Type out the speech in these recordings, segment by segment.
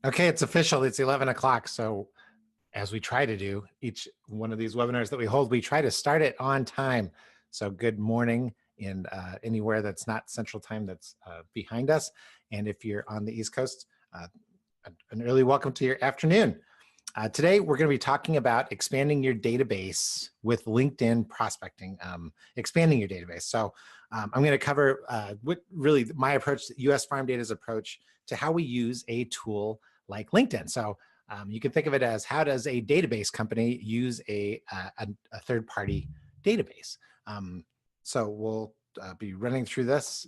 Okay, it's official. It's 11 o'clock. So as we try to do each one of these webinars that we hold, we try to start it on time. So good morning in anywhere that's not Central Time that's behind us. And if you're on the East Coast, an early welcome to your afternoon. Today, we're going to be talking about expanding your database with LinkedIn prospecting, expanding your database. So I'm going to cover what really my approach, US Farm Data's approach to how we use a tool like LinkedIn. So you can think of it as, how does a database company use a third-party database? So we'll be running through this.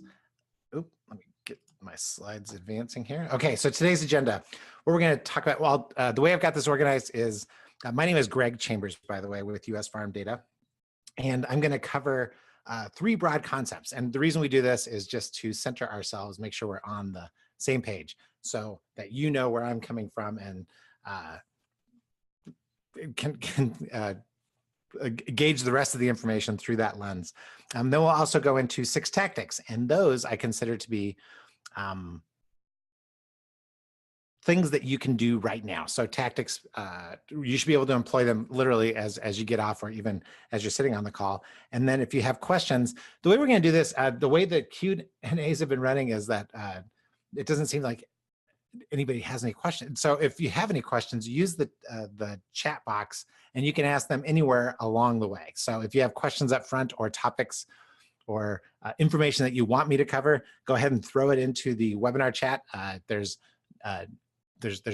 Oop, let me get my slides advancing here. Okay, so today's agenda, what we're going to talk about, well, the way I've got this organized is, my name is Greg Chambers, by the way, with US Farm Data, and I'm going to cover three broad concepts. And the reason we do this is just to center ourselves, make sure we're on the same page, so that you know where I'm coming from and can gauge the rest of the information through that lens. Then we'll also go into 6 tactics, and those I consider to be things that you can do right now. So tactics, you should be able to employ them literally as you get off, or even as you're sitting on the call. And then if you have questions, the way we're going to do this, the way that Q&As have been running is that it doesn't seem like anybody has any questions. So if you have any questions, use the chat box, and you can ask them anywhere along the way. So if you have questions up front, or topics, or information that you want me to cover, go ahead and throw it into the webinar chat. There's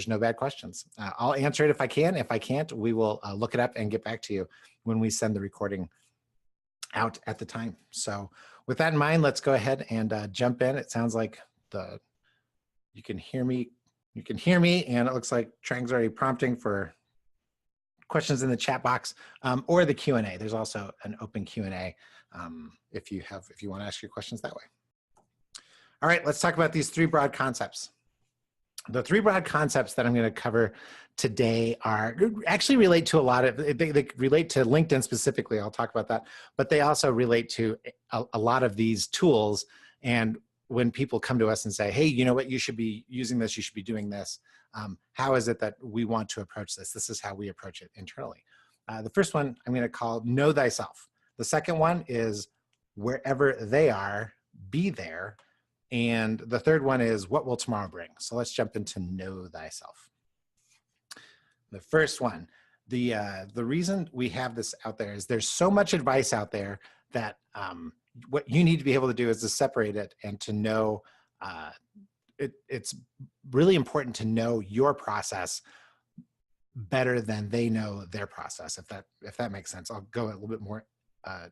no bad questions. I'll answer it if I can. If I can't, we will look it up and get back to you when we send the recording out at the time. So with that in mind, let's go ahead and jump in. It sounds like you can hear me. You can hear me, and it looks like Trang's already prompting for questions in the chat box, or the Q&A. There's also an open Q&A if you want to ask your questions that way. All right, let's talk about these 3 broad concepts. The 3 broad concepts that I'm going to cover today actually relate to a lot of, they relate to LinkedIn specifically. I'll talk about that, but they also relate to a lot of these tools. And when people come to us and say, hey, you know what, you should be using this, you should be doing this, how is it that we want to approach this? This is how we approach it internally. The first one I'm going to call Know Thyself. The second one is Wherever They Are, Be There. And the third one is What Will Tomorrow Bring? So let's jump into Know Thyself. The first one, the reason we have this out there is there's so much advice out there that what you need to be able to do is to separate it and to know, it's really important to know your process better than they know their process, if that makes sense. I'll go a little bit more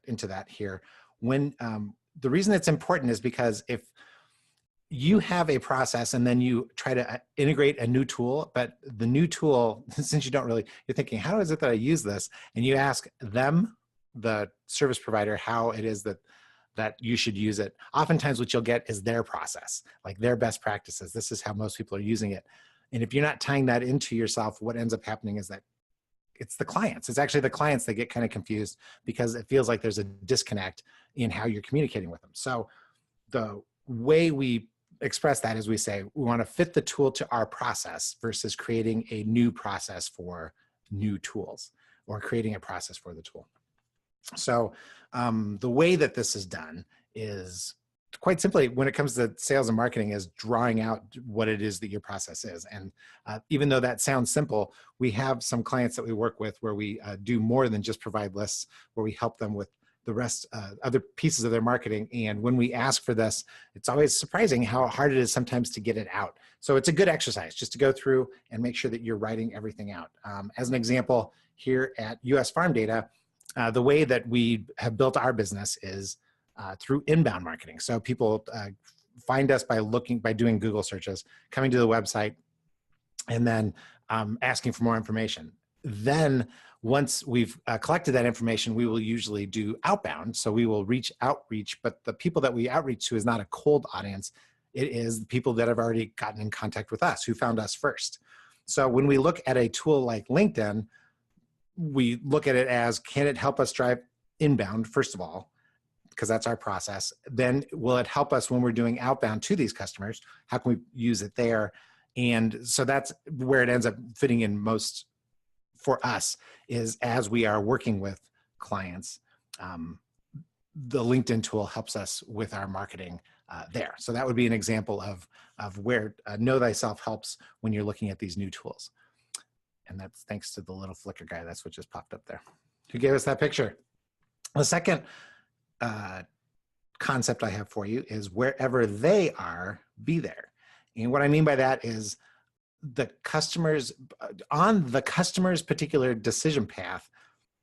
into that here. When the reason it's important is because if you have a process and then you try to integrate a new tool, but the new tool, since you're thinking, how is it that I use this? And you ask them, the service provider, how it is that you should use it. Oftentimes what you'll get is their process, like their best practices. This is how most people are using it. And if you're not tying that into yourself, what ends up happening is that it's the clients. It's actually the clients that get kind of confused, because it feels like there's a disconnect in how you're communicating with them. So the way we express that is we say, we want to fit the tool to our process versus creating a new process for new tools, or creating a process for the tool. So the way that this is done is quite simply, when it comes to sales and marketing, is drawing out what it is that your process is. And even though that sounds simple, we have some clients that we work with where we do more than just provide lists, where we help them with the rest, other pieces of their marketing. And when we ask for this, it's always surprising how hard it is sometimes to get it out. So it's a good exercise just to go through and make sure that you're writing everything out. As an example, here at US Farm Data, the way that we have built our business is through inbound marketing. So people find us by doing Google searches, coming to the website, and then asking for more information. Then once we've collected that information, we will usually do outbound. So we will outreach, but the people that we outreach to is not a cold audience. It is the people that have already gotten in contact with us, who found us first. So when we look at a tool like LinkedIn, we look at it as, can it help us drive inbound, first of all, because that's our process. Then will it help us when we're doing outbound to these customers? How can we use it there? And so that's where it ends up fitting in most for us, is as we are working with clients, the LinkedIn tool helps us with our marketing there. So that would be an example of where Know Thyself helps when you're looking at these new tools. And that's thanks to the little flicker guy. That's what just popped up there. Who gave us that picture? The second concept I have for you is wherever they are, be there. And what I mean by that is the customers, on the customer's particular decision path,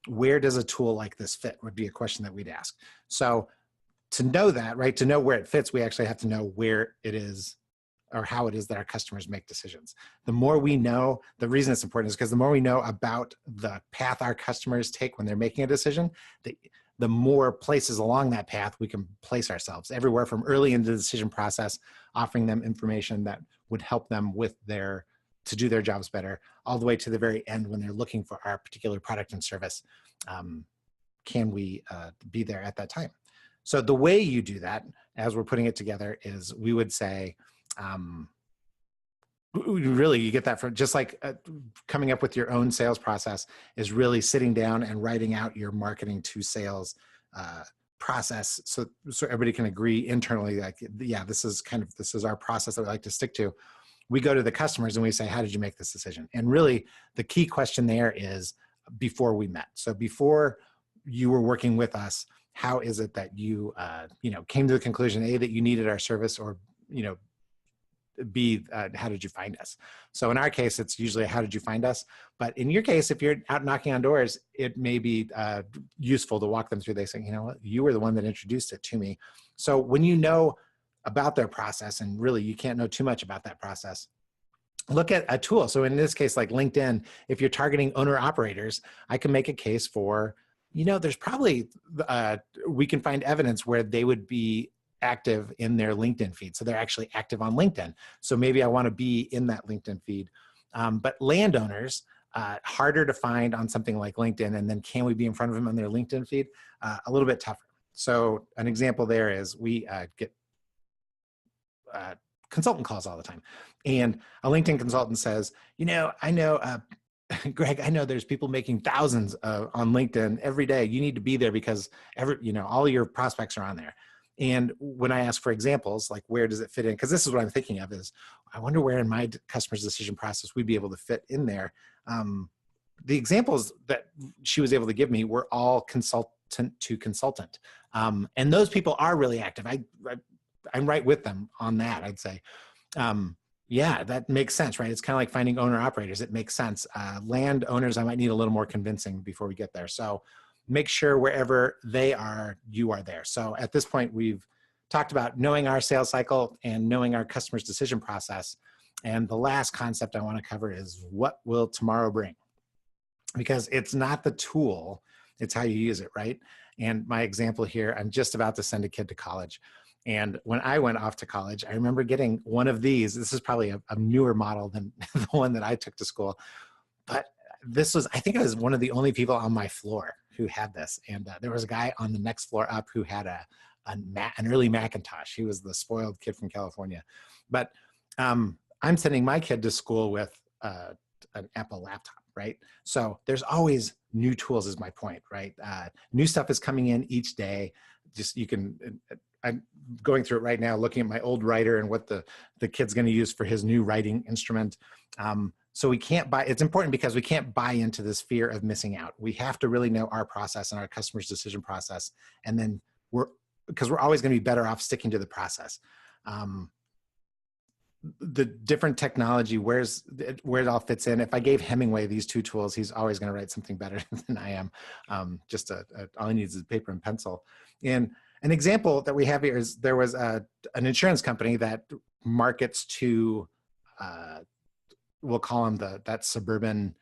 where does a tool like this fit would be a question that we'd ask. So to know that, right, to know where it fits, we actually have to know where it is or how it is that our customers make decisions. The more we know, the reason it's important is because the more we know about the path our customers take when they're making a decision, the more places along that path we can place ourselves, everywhere from early in the decision process, offering them information that would help them with to do their jobs better, all the way to the very end when they're looking for our particular product and service. Can we be there at that time? So the way you do that, as we're putting it together, is we would say, really, you get that from just like coming up with your own sales process is really sitting down and writing out your marketing to sales process, so everybody can agree internally, like, yeah, this is our process that we like to stick to. We go to the customers and we say, how did you make this decision? And really the key question there is before we met. So before you were working with us, how is it that you, came to the conclusion, A, that you needed our service, or, B, how did you find us? So in our case, it's usually how did you find us? But in your case, if you're out knocking on doors, it may be useful to walk them through. They say, you know what, you were the one that introduced it to me. So when you know about their process, and really you can't know too much about that process, look at a tool. So in this case, like LinkedIn, if you're targeting owner operators, I can make a case for, there's probably, we can find evidence where they would be active in their LinkedIn feed. So they're actually active on LinkedIn. So maybe I want to be in that LinkedIn feed. But landowners, harder to find on something like LinkedIn. And then can we be in front of them on their LinkedIn feed? A little bit tougher. So an example there is we get consultant calls all the time. And a LinkedIn consultant says, I know, Greg, I know there's people making thousands on LinkedIn every day. You need to be there because all your prospects are on there. And when I ask for examples, like where does it fit in? Because this is what I'm thinking of is, I wonder where in my customer's decision process we'd be able to fit in there. The examples that she was able to give me were all consultant to consultant. And those people are really active. I'm right with them on that, I'd say. Yeah, that makes sense, right? It's kind of like finding owner operators. It makes sense. Land owners, I might need a little more convincing before we get there. So make sure wherever they are, you are there. So at this point, we've talked about knowing our sales cycle and knowing our customer's decision process. And the last concept I want to cover is what will tomorrow bring? Because it's not the tool, it's how you use it, right? And my example here, I'm just about to send a kid to college. And when I went off to college, I remember getting one of these. This is probably a newer model than the one that I took to school. But I think I was one of the only people on my floor who had this. And there was a guy on the next floor up who had an early Macintosh. He was the spoiled kid from California. But I'm sending my kid to school with an Apple laptop, right? So there's always new tools is my point, right? New stuff is coming in each day. I'm going through it right now, looking at my old writer and what the kid's going to use for his new writing instrument. So we can't it's important because we can't buy into this fear of missing out. We have to really know our process and our customer's decision process. And then because we're always going to be better off sticking to the process. The different technology, where it all fits in. If I gave Hemingway these two tools, he's always going to write something better than I am. All he needs is paper and pencil. And an example that we have here is there was an insurance company that markets to, we'll call them that suburban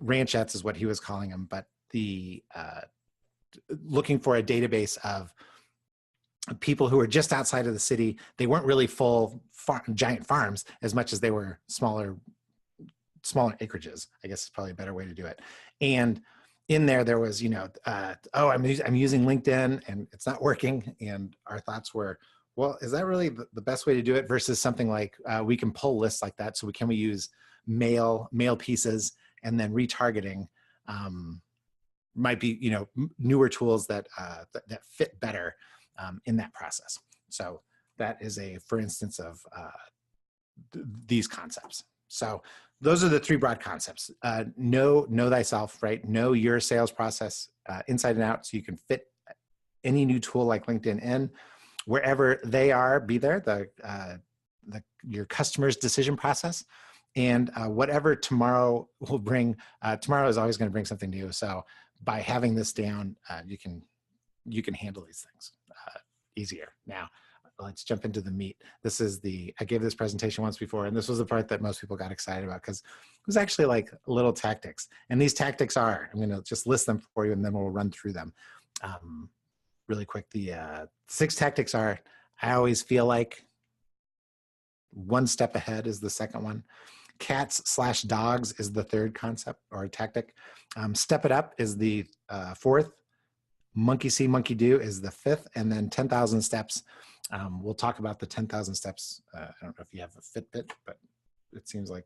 ranchettes is what he was calling them, but looking for a database of people who were just outside of the city. They weren't really full giant farms as much as they were smaller acreages, I guess is probably a better way to do it. And in there was, I'm using LinkedIn and it's not working. And our thoughts were, Well, is that really the best way to do it versus something like we can pull lists like that? So we use mail pieces and then retargeting might be, newer tools that, that fit better in that process. So that is for instance of these concepts. So those are the three broad concepts. Know thyself, right? Know your sales process inside and out so you can fit any new tool like LinkedIn in. Wherever they are, be there, your customer's decision process. And whatever tomorrow will bring, tomorrow is always going to bring something new. So by having this down, you can handle these things easier. Now, let's jump into the meat. I gave this presentation once before, and this was the part that most people got excited about because it was actually like little tactics. And these tactics I'm going to just list them for you and then we'll run through them. Really quick, the 6 tactics are, I always feel like, one step ahead is the second one. Cats/dogs is the third concept or tactic. Step it up is the fourth. Monkey see, monkey do is the fifth. And then 10,000 steps. We'll talk about the 10,000 steps. I don't know if you have a Fitbit, but it seems like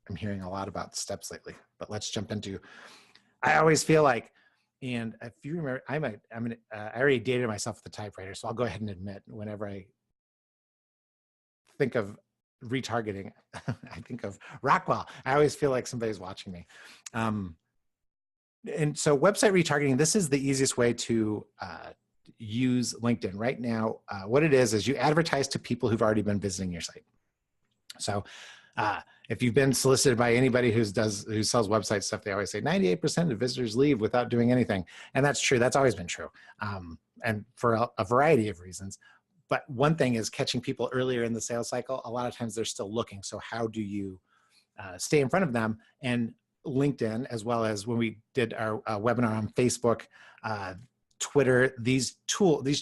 I'm hearing a lot about steps lately. But let's jump into, I always feel like, and if you remember, I already dated myself with the typewriter, so I'll go ahead and admit whenever I think of retargeting, I think of Rockwell. I always feel like somebody's watching me. And so website retargeting, this is the easiest way to use LinkedIn right now. What it is you advertise to people who've already been visiting your site. So if you've been solicited by anybody who sells website stuff, they always say 98% of visitors leave without doing anything. And that's true. That's always been true. And for a variety of reasons. But one thing is catching people earlier in the sales cycle. A lot of times they're still looking. So how do you stay in front of them? And LinkedIn, as well as when we did our webinar on Facebook, Twitter, these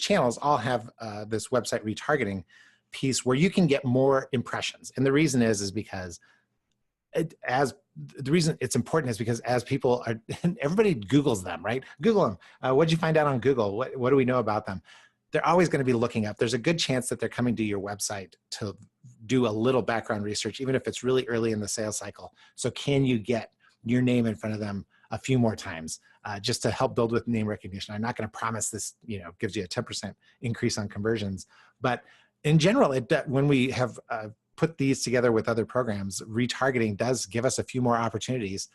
channels all have this website retargeting piece where you can get more impressions. And the reason is because the reason it's important is because as people are, everybody Googles them, right? Google them. What'd you find out on Google? What do we know about them? They're always going to be looking up. There's a good chance that they're coming to your website to do a little background research, even if it's really early in the sales cycle. So can you get your name in front of them a few more times just to help build with name recognition? I'm not going to promise this, gives you a 10% increase on conversions, but in general, when we have put these together with other programs, retargeting does give us a few more opportunities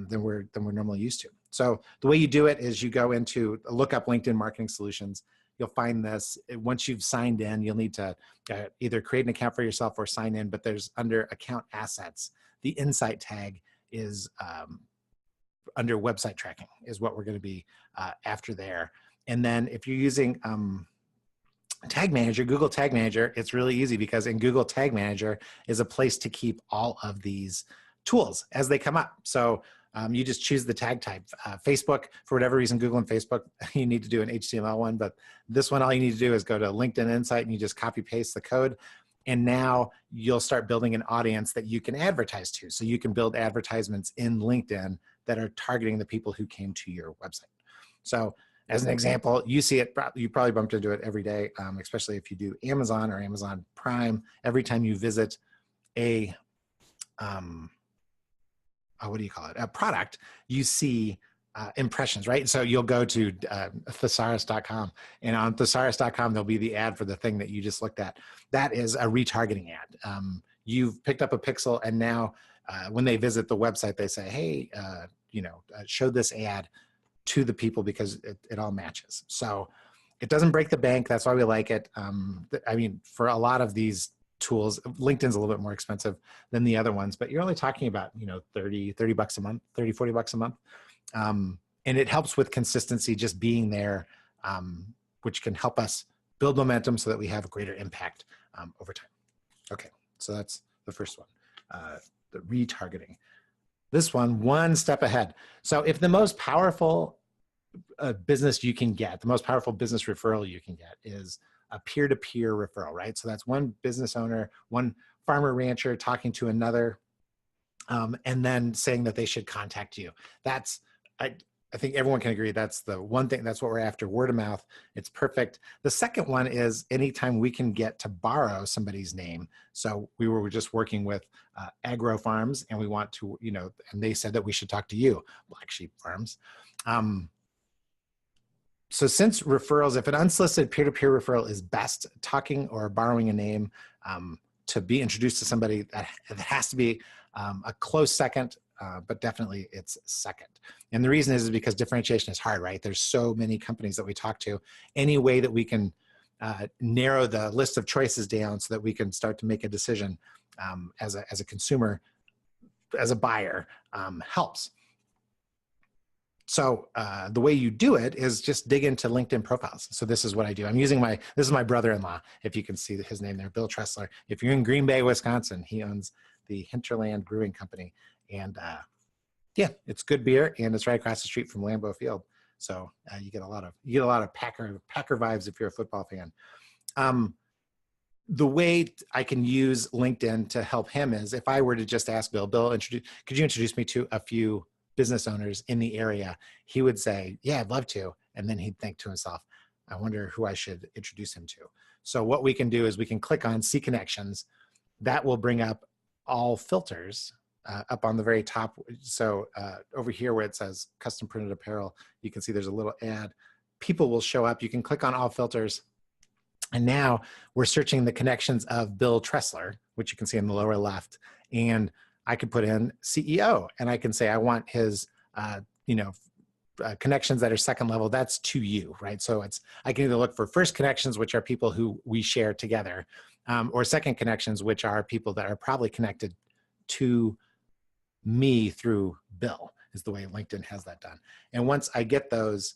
than we're normally used to. So the way you do it is you go into look up LinkedIn Marketing Solutions. You'll find this. Once you've signed in, you'll need to either create an account for yourself or sign in, but there's under account assets, the insight tag is under website tracking is what we're going to be after there. And then if you're using Tag Manager, Google Tag Manager, it's really easy because in Google Tag Manager is a place to keep all of these tools as they come up. So you just choose the tag type. Facebook, for whatever reason, Google and Facebook, you need to do an HTML one, but this one, all you need to do is go to LinkedIn Insight and you just copy paste the code. And now you'll start building an audience that you can advertise to. So you can build advertisements in LinkedIn that are targeting the people who came to your website. So as an example, you see it, you probably bumped into it every day, especially if you do Amazon or Amazon Prime. Every time you visit a, what do you call it? A product, you see impressions, right? So you'll go to thesaurus.com, and on thesaurus.com, there'll be the ad for the thing that you just looked at. That is a retargeting ad. You've picked up a pixel, and now when they visit the website, they say, hey, show this ad to the people because it all matches. So it doesn't break the bank. That's why we like it. I mean, for a lot of these tools, LinkedIn's a little bit more expensive than the other ones, but you're only talking about, 30 bucks a month, 30, 40 bucks a month. And it helps with consistency, just being there, which can help us build momentum so that we have a greater impact over time. Okay, so that's the first one, the retargeting. This one step ahead. So if the most powerful business you can get, the most powerful business referral you can get is a peer-to-peer referral, right? So that's one business owner, one farmer rancher talking to another, and then saying that they should contact you. I think everyone can agree that's the one thing, that's what we're after, word of mouth. It's perfect. The second one is anytime we can get to borrow somebody's name. So we were just working with agro farms, and we want to, and they said that we should talk to you, Black Sheep Farms. So since referrals, if an unsolicited peer-to-peer referral is best, talking or borrowing a name to be introduced to somebody, that has to be a close second, but definitely it's second. And the reason is because differentiation is hard, right? There's so many companies that we talk to. Any way that we can narrow the list of choices down so that we can start to make a decision as a consumer, as a buyer, helps. So the way you do it is just dig into LinkedIn profiles. So this is what I do. I'm using this is my brother-in-law, if you can see his name there, Bill Tressler. If you're in Green Bay, Wisconsin, he owns the Hinterland Brewing Company. And yeah, it's good beer, and it's right across the street from Lambeau Field. So you get a lot of Packer vibes if you're a football fan. The way I can use LinkedIn to help him is if I were to just ask Bill, could you introduce me to a few business owners in the area? He would say, yeah, I'd love to. And then he'd think to himself, I wonder who I should introduce him to. So what we can do is we can click on See Connections. That will bring up all filters up on the very top. So over here where it says custom printed apparel, you can see there's a little ad. People will show up. You can click on all filters. And now we're searching the connections of Bill Tressler, which you can see in the lower left. And I could put in CEO, and I can say I want his, connections that are second level. That's to you, right? So I can either look for first connections, which are people who we share together, or second connections, which are people that are probably connected to me through Bill, is the way LinkedIn has that done. And once I get those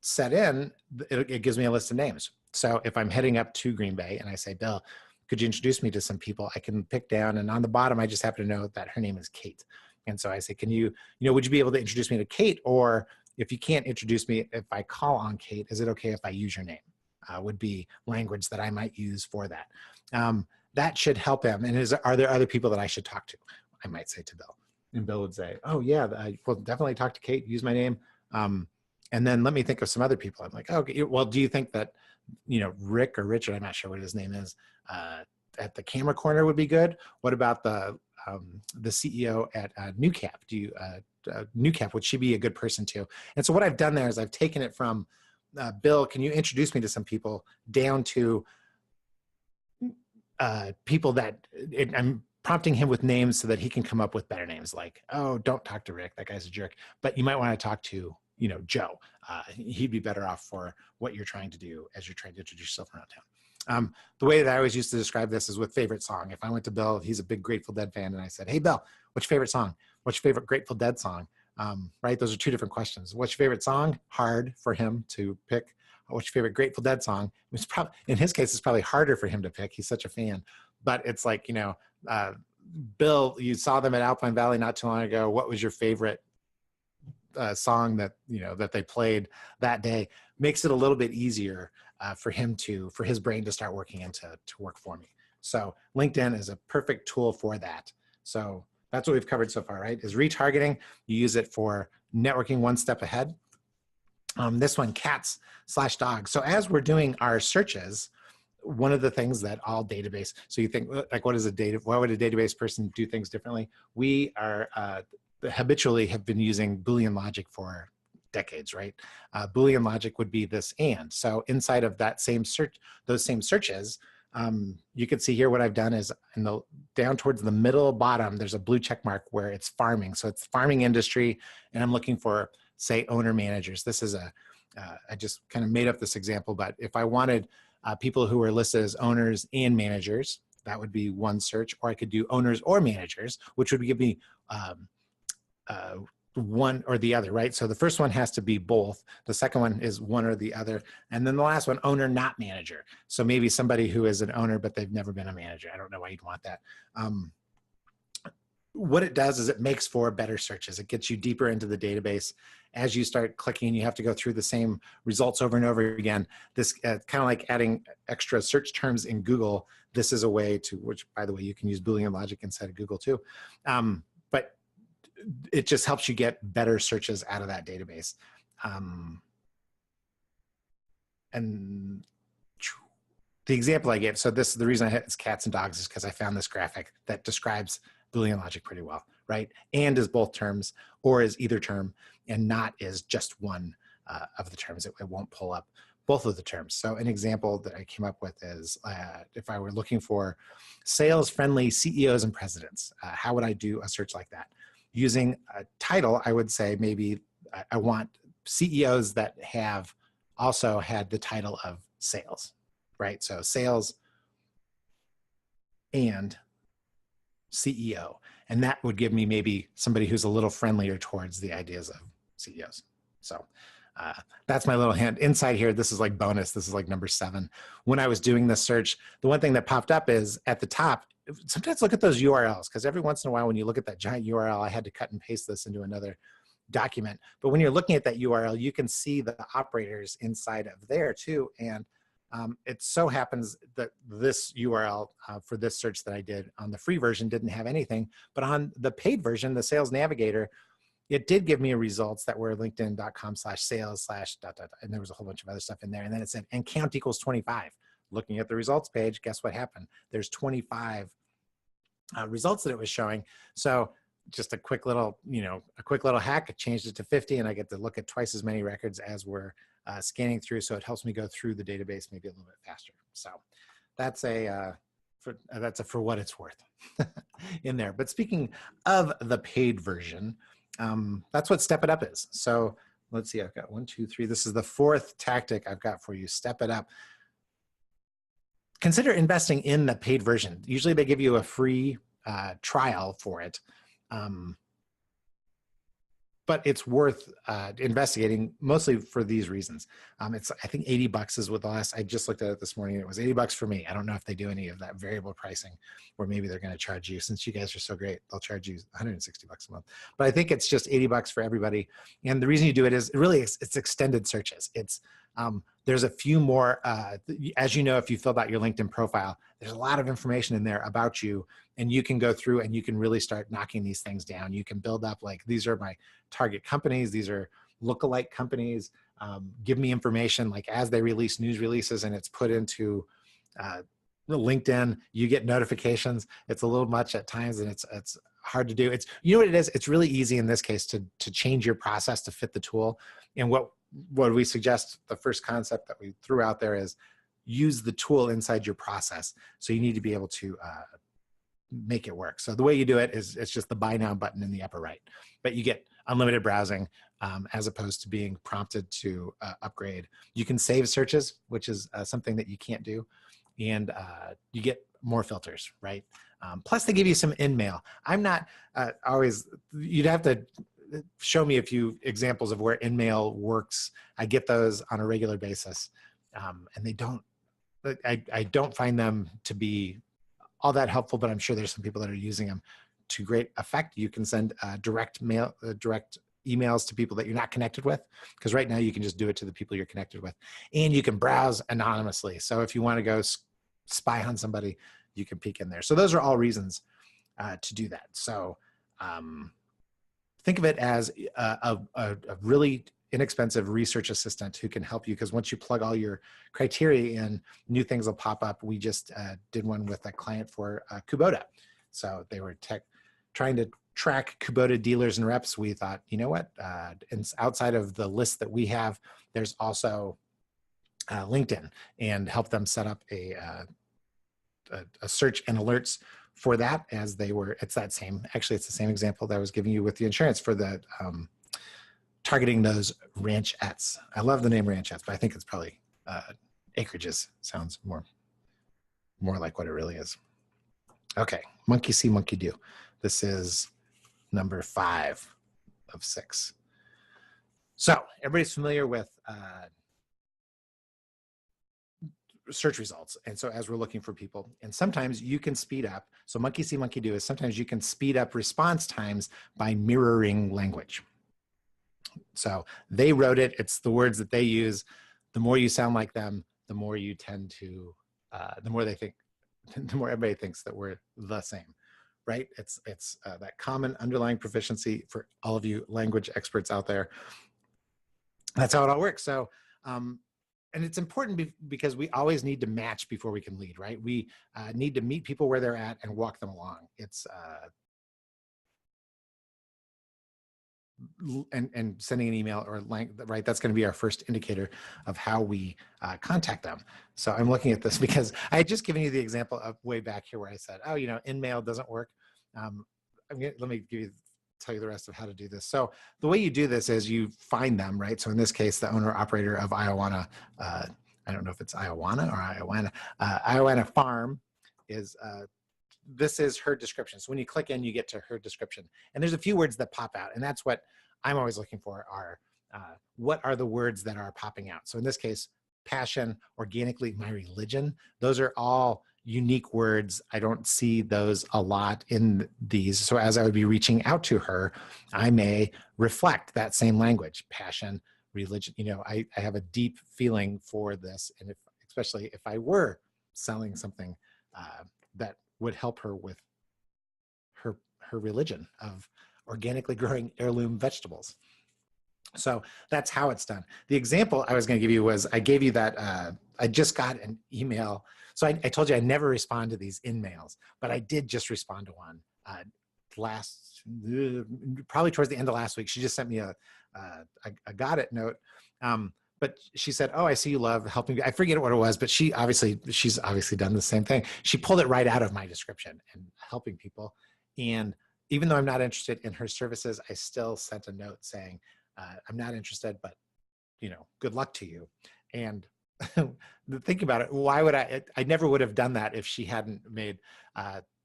set in, it gives me a list of names. So if I'm heading up to Green Bay and I say, Bill, could you introduce me to some people? I can pick down, and on the bottom, I just happen to know that her name is Kate. And so I say, can you, would you be able to introduce me to Kate? Or if you can't introduce me, if I call on Kate, is it okay if I use your name? Would be language that I might use for that. That should help him. And are there other people that I should talk to? I might say to Bill. And Bill would say, oh yeah, I will definitely talk to Kate, use my name. And then let me think of some other people. I'm like, okay, well, do you think that, Rick or Richard, I'm not sure what his name is, at the camera corner would be good? What about the CEO at NewCap? NewCap, would she be a good person too? And so what I've done there is I've taken it from Bill, can you introduce me to some people, down to people that I'm prompting him with names so that he can come up with better names, like, oh, don't talk to Rick, that guy's a jerk, but you might want to talk to Joe. He'd be better off for what you're trying to do as you're trying to introduce yourself around town. The way that I always used to describe this is with favorite song. If I went to Bill, he's a big Grateful Dead fan, and I said, hey, Bill, what's your favorite song? What's your favorite Grateful Dead song? Right? Those are two different questions. What's your favorite song? Hard for him to pick. What's your favorite Grateful Dead song? It's probably, in his case, it's probably harder for him to pick. He's such a fan. But it's like, Bill, you saw them at Alpine Valley not too long ago. What was your favorite song that that they played that day? Makes it a little bit easier for his brain to start working and to work for me. So LinkedIn is a perfect tool for that. So that's what we've covered so far, right? Is retargeting. You use it for networking one step ahead. This one, cats/dogs. So as we're doing our searches, one of the things that all database, so you think like, why would a database person do things differently? We are habitually have been using Boolean logic for decades, right? Boolean logic would be this and. So inside of that same search, those same searches, you can see here what I've done is down towards the middle bottom, there's a blue check mark where it's farming. So it's farming industry, and I'm looking for, say, owner managers. This is I just kind of made up this example, but if I wanted people who are listed as owners and managers, that would be one search. Or I could do owners or managers, which would give me one or the other, right? So the first one has to be both. The second one is one or the other. And then the last one, owner, not manager. So maybe somebody who is an owner, but they've never been a manager. I don't know why you'd want that. What it does is it makes for better searches. It gets you deeper into the database. As you start clicking, you have to go through the same results over and over again. This kind of like adding extra search terms in Google. This is a way to, which by the way, you can use Boolean logic inside of Google too. But it just helps you get better searches out of that database. And the example I gave, so this, the reason I hit is cats and dogs is because I found this graphic that describes Boolean logic pretty well, right? And is both terms, or is either term, and not is just one of the terms. It won't pull up both of the terms. So an example that I came up with is if I were looking for sales-friendly CEOs and presidents, how would I do a search like that? Using a title, I would say maybe I want CEOs that have also had the title of sales, right? So sales and CEO. And that would give me maybe somebody who's a little friendlier towards the ideas of CEOs. So that's my little hint. Inside here, this is like bonus. This is like number 7. When I was doing this search, the one thing that popped up is at the top, sometimes look at those URLs, because every once in a while when you look at that giant URL, I had to cut and paste this into another document. But when you're looking at that URL, you can see the operators inside of there too. And it so happens that this URL for this search that I did on the free version didn't have anything, but on the paid version, the Sales Navigator, it did give me results that were linkedin.com/sales/ and there was a whole bunch of other stuff in there. And then it said, and count equals 25. Looking at the results page, guess what happened? There's 25 results that it was showing. So just a quick little, a quick little hack. I changed it to 50 and I get to look at twice as many records as we're scanning through. So it helps me go through the database maybe a little bit faster. So that's that's a for what it's worth in there. But speaking of the paid version, that's what Step It Up is. So let's see, I've got 1, 2, 3. This is the 4th tactic I've got for you, Step It Up. Consider investing in the paid version. Usually they give you a free trial for it. But it's worth investigating, mostly for these reasons. It's, I think $80 is what the last, I just looked at it this morning. It was $80 for me. I don't know if they do any of that variable pricing, or maybe they're going to charge you, since you guys are so great, they'll charge you $160 a month. But I think it's just $80 for everybody. And the reason you do it is really it's extended searches. It's there's a few more, as you know, if you filled out your LinkedIn profile, there's a lot of information in there about you, and you can go through and you can really start knocking these things down. You can build up like, these are my target companies, these are lookalike companies, give me information like as they release news releases and it's put into LinkedIn, you get notifications. It's a little much at times and it's hard to do. It's, you know what it is? It's really easy in this case to change your process to fit the tool. And what we suggest, the first concept that we threw out there is use the tool inside your process. So you need to be able to make it work. So the way you do it is it's just the buy now button in the upper right, but you get unlimited browsing as opposed to being prompted to upgrade. You can save searches, which is something that you can't do. And you get more filters, right? Plus they give you some in-mail. I'm not always, you'd have to show me a few examples of where in-mail works. I get those on a regular basis. And they don't, I don't find them to be all that helpful, but I'm sure there's some people that are using them to great effect. You can send direct emails to people that you're not connected with, because right now you can just do it to the people you're connected with. And you can browse anonymously. So if you want to go spy on somebody, you can peek in there. So those are all reasons to do that. So think of it as a really inexpensive research assistant who can help you, because once you plug all your criteria in, new things will pop up. We just did one with a client for Kubota. So they were trying to track Kubota dealers and reps. We thought, you know what, outside of the list that we have, there's also LinkedIn, and help them set up a search and alerts for that, as they were, it's the same example that I was giving you with the insurance for the targeting those ranchettes. I love the name ranchettes, but I think it's probably acreages. Sounds more like what it really is. Okay, monkey see, monkey do. This is number 5 of 6. So everybody's familiar with search results. And so as we're looking for people, and sometimes you can speed up. So monkey see, monkey do is sometimes you can speed up response times by mirroring language. So they wrote it, it's the words that they use. The more you sound like them, the more you tend to, the more everybody thinks that we're the same, right? It's that common underlying proficiency for all of you language experts out there. That's how it all works. So, and it's important because we always need to match before we can lead, right? We need to meet people where they're at and walk them along. It's and sending an email or right, that's going to be our first indicator of how we contact them. So I'm looking at this because I had just given you the example of way back here where I said, oh, InMail doesn't work. Let me tell you the rest of how to do this. So the way you do this is you find them, right? So in this case, the owner operator of Iowana, I don't know if it's Iowana or Iowana Farm is, this is her description. So when you click in, you get to her description. And there's a few words that pop out. And that's what I'm always looking for are, what are the words that are popping out? So in this case, passion, organically, my religion, those are all unique words. I don't see those a lot in these. So as I would be reaching out to her, I may reflect that same language, passion, religion. I have a deep feeling for this. And especially if I were selling something that would help her with her religion of organically growing heirloom vegetables. So that's how it's done. The example I was going to give you was I gave you that I just got an email. So I told you I never respond to these InMails, but I did just respond to one probably towards the end of last week. She just sent me a got it note. But she said, oh, I see you love helping. I forget what it was, but she's obviously done the same thing. She pulled it right out of my description and helping people. And even though I'm not interested in her services, I still sent a note saying, I'm not interested, but good luck to you. And think about it. Why would I never would have done that if she hadn't made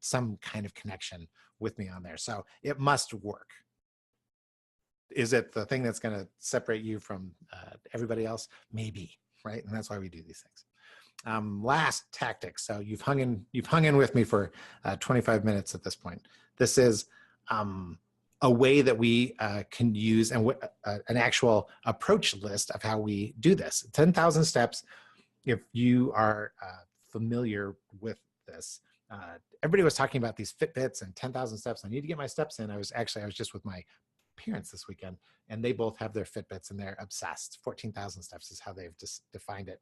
some kind of connection with me on there. So it must work. Is it the thing that's going to separate you from everybody else? Maybe, right? And that's why we do these things. Last tactic. So you've hung in with me for 25 minutes at this point. This is a way that we can use an actual approach list of how we do this. 10,000 steps. If you are familiar with this, everybody was talking about these Fitbits and 10,000 steps. I need to get my steps in. I was just with my parents this weekend, and they both have their Fitbits and they're obsessed. 14,000 steps is how they've just defined it.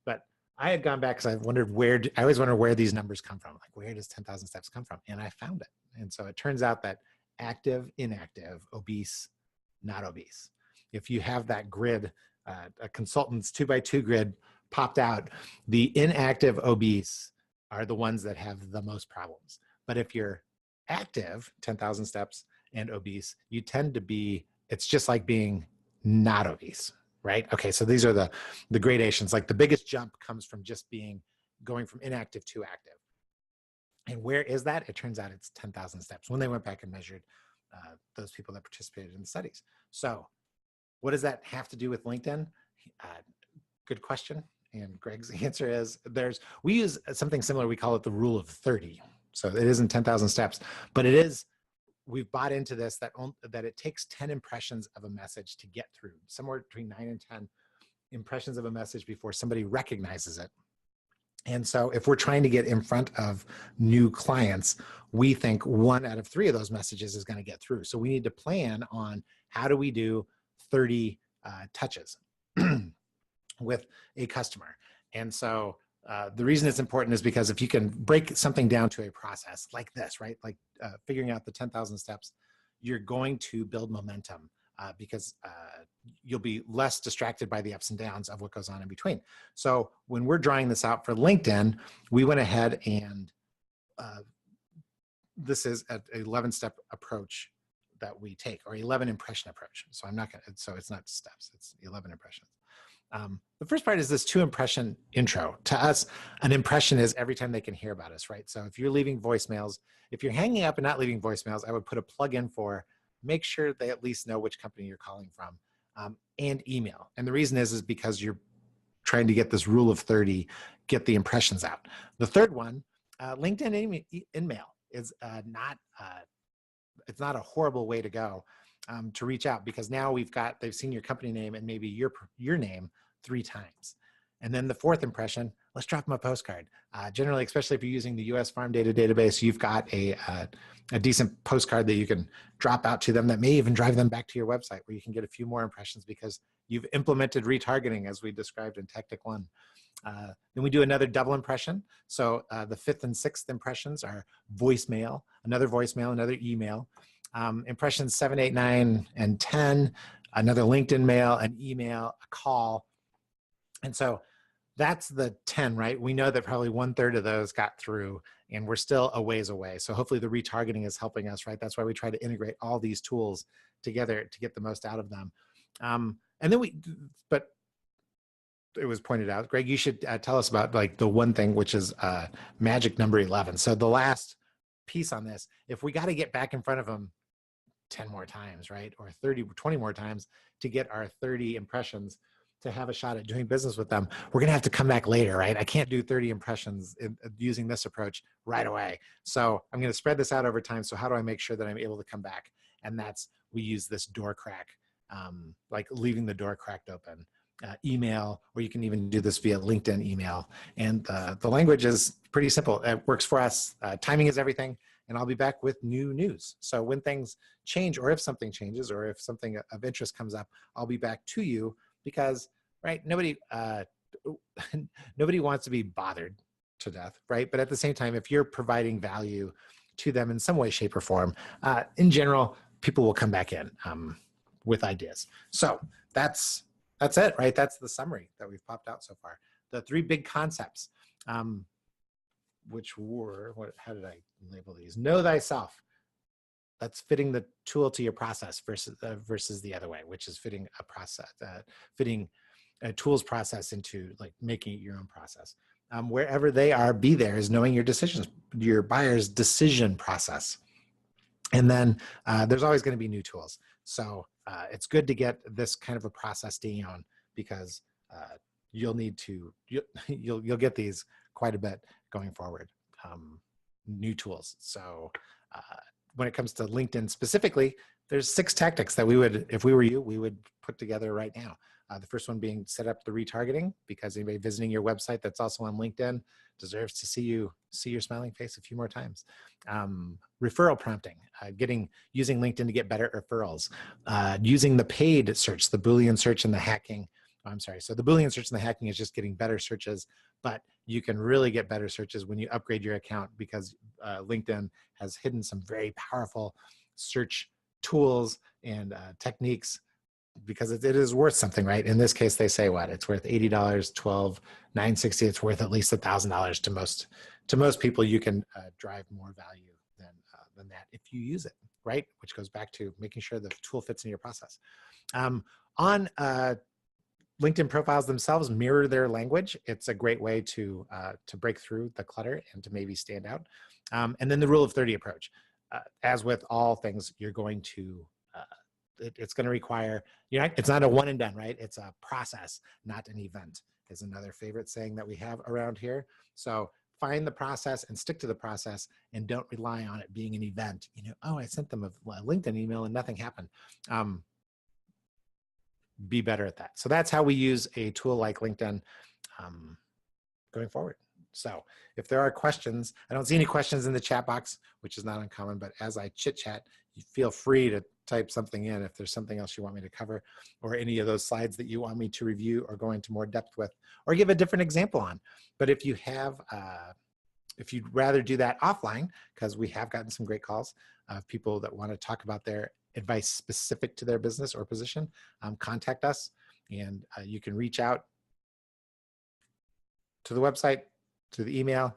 But I had gone back because I always wonder where these numbers come from. Like, where does 10,000 steps come from? And I found it. And so it turns out that active, inactive, obese, not obese. If you have that grid, a consultant's 2x2 grid popped out, the inactive obese are the ones that have the most problems. But if you're active, 10,000 steps, and obese, you tend to be, it's just like being not obese, right? Okay, so these are the gradations. Like the biggest jump comes from just going from inactive to active. And where is that? It turns out it's 10,000 steps when they went back and measured those people that participated in the studies. So what does that have to do with LinkedIn? Good question. And Greg's answer is we use something similar. We call it the rule of 30. So it isn't 10,000 steps, but it is, we've bought into this, that it takes 10 impressions of a message to get through, somewhere between 9 and 10 impressions of a message before somebody recognizes it. And so if we're trying to get in front of new clients, we think 1 out of 3 of those messages is going to get through. So we need to plan on how do we do 30 touches with a customer. And so the reason it's important is because if you can break something down to a process like this, right? Like figuring out the 10,000 steps, you're going to build momentum because you'll be less distracted by the ups and downs of what goes on in between. So when we're drawing this out for LinkedIn, we went ahead and this is an 11-step approach that we take, or 11 impression approach. So so it's not steps, it's 11 impressions. The first part is this 2-impression intro. To us, an impression is every time they can hear about us, right? So if you're leaving voicemails, if you're hanging up and not leaving voicemails, I would put a plug in for make sure they at least know which company you're calling from, and email. And the reason is because you're trying to get this rule of 30, get the impressions out. The third one, LinkedIn InMail is it's not a horrible way to go to reach out, because now they've seen your company name and maybe your name 3 times. And then the 4th impression, let's drop them a postcard. Generally, especially if you're using the US Farm Data Database, you've got a decent postcard that you can drop out to them that may even drive them back to your website where you can get a few more impressions because you've implemented retargeting as we described in Tactic 1. Then we do another double impression. So the 5th and 6th impressions are voicemail, another email. Impressions 7, 8, 9, and 10, another LinkedIn mail, an email, a call. And so that's the 10, right? We know that probably 1/3 of those got through and we're still a ways away. So hopefully the retargeting is helping us, right? That's why we try to integrate all these tools together to get the most out of them. And then but it was pointed out, Greg, you should tell us about like the one thing, which is magic number 11. So the last piece on this, if we got to get back in front of them 10 more times, right? Or 30, 20 more times to get our 30 impressions to have a shot at doing business with them, we're gonna have to come back later, right? I can't do 30 impressions using this approach right away. So I'm gonna spread this out over time. So how do I make sure that I'm able to come back? And that's, we use this door crack, like leaving the door cracked open. Email, or you can even do this via LinkedIn email. And the language is pretty simple. It works for us. Timing is everything. And I'll be back with new news. So when things change, or if something changes, or if something of interest comes up, I'll be back to you because, right, nobody wants to be bothered to death, right? But at the same time, if you're providing value to them in some way, shape, or form, in general, people will come back in with ideas. So that's it, right? That's the summary that we've popped out so far. The 3 big concepts, which were, how did I label these? Know thyself. That's fitting the tool to your process versus the other way, which is fitting a process, fitting a tool's process into like making it your own process. Wherever they are, be there is knowing your decisions, your buyer's decision process. And then there's always going to be new tools. So it's good to get this kind of a process down because you'll need to, you'll get these quite a bit going forward, new tools. So when it comes to LinkedIn specifically, there's 6 tactics that we would, if we were you, we would put together right now. The first one being set up the retargeting, because anybody visiting your website that's also on LinkedIn deserves to see your smiling face a few more times. Referral prompting, using LinkedIn to get better referrals, using the paid search, the Boolean search and the hacking. I'm sorry. So the Boolean search and the hacking is just getting better searches, but you can really get better searches when you upgrade your account because LinkedIn has hidden some very powerful search tools and techniques because it is worth something, right? In this case, they say what? It's worth $80, $12,960. It's worth at least $1,000 to most people. You can drive more value than that if you use it, right? Which goes back to making sure the tool fits in your process. On LinkedIn profiles themselves, mirror their language. It's a great way to break through the clutter and to maybe stand out. And then the rule of 30 approach. As with all things, you're going to, it's going to require, it's not a one and done, right? It's a process, not an event, is another favorite saying that we have around here. So find the process and stick to the process and don't rely on it being an event. Oh, I sent them a LinkedIn email and nothing happened. Be better at that. So that's how we use a tool like LinkedIn going forward. So if there are questions, I don't see any questions in the chat box, which is not uncommon, but as I chit chat, you feel free to type something in if there's something else you want me to cover or any of those slides that you want me to review or go into more depth with or give a different example on. But if you have, if you'd rather do that offline, because we have gotten some great calls of people that want to talk about their advice specific to their business or position, contact us and you can reach out to the website, to the email,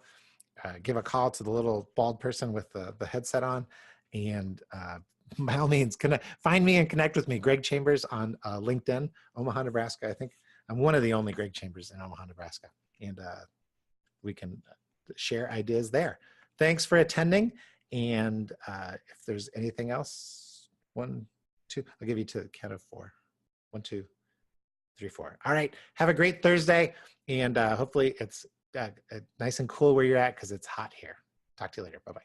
give a call to the little bald person with the headset on, and by all means, find me and connect with me. Greg Chambers on LinkedIn, Omaha, Nebraska. I think I'm one of the only Greg Chambers in Omaha, Nebraska, and we can share ideas there. Thanks for attending, and if there's anything else, 1, 2, I'll give you to the count of 4. 1, 2, 3, 4. All right, have a great Thursday, and hopefully it's nice and cool where you're at because it's hot here. Talk to you later. Bye-bye.